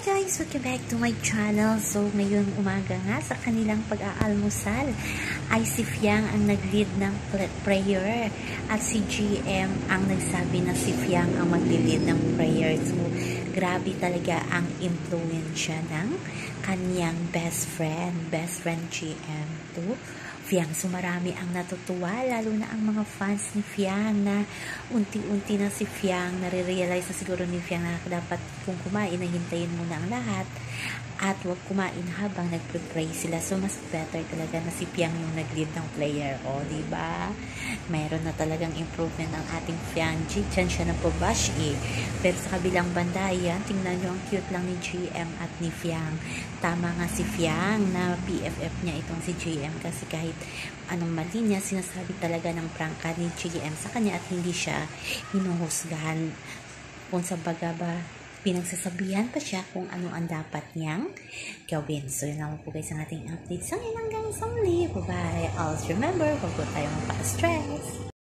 guys! Welcome back to my channel. So, ngayong umaga nga sa kanilang pag-aalmusal ay si Fiang ang nag-lead ng prayer at si GM ang nagsabi na si Fiang ang mag-lead ng prayer. So, grabe talaga ang impluensya ng kanyang best friend GM to Fiang. So, marami ang natutuwa, lalo na ang mga fans ni Fiang na unti-unti na si Fiang nare-realize na siguro ni Fiang na dapat kung kumain na hintayin muna ang lahat at wag kumain habang nagpe-pray sila. So, mas better talaga na si Fiang yung nag-lead ng prayer. O, diba? Mayroon na talagang improvement ang ating Fiang G. Diyan siya napabash eh. Pero sa kabilang banda, yan, tingnan nyo ang cute lang ni GM at ni Fiang. Tama nga si Fiang na BFF niya itong si GM kasi kahit anong mali niya, sinasabi talaga ng prangka ni GM sa kanya at hindi siya hinuhusgahan. Kung sa baga ba, pinagsasabihan pa siya kung ano ang dapat niyang gawin. So, yun lang po guys ang ating update. So, yun hanggang sa muli. Bye-bye. Always remember, huwag po tayo magpa-stress.